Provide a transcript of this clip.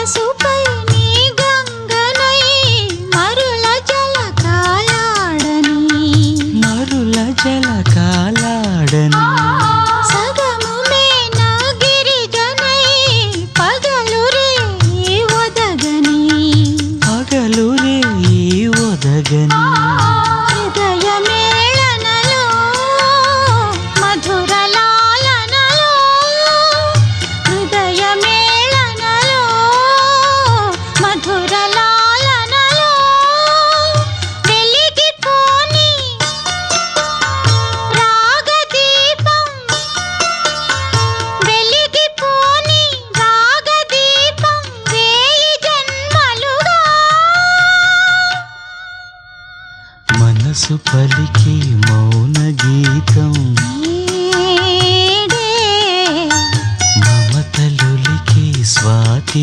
మనసుపై నీ గంగనై మరుల జలకాలాడని మరుల జలకాలాడని సగము మేన గిరిజనై పగలు రే ఒదగని పగలు రే ఒదగని హృదయ మేళనలో మధుర లాలనలో హృదయ మేళనలో మధుర లాలనలో వెలిగిపోని రాగదీపం వెలిగిపోని రాగదీపం వేయి జన్మలుగా మనసు పలికే మౌన గీతం నీ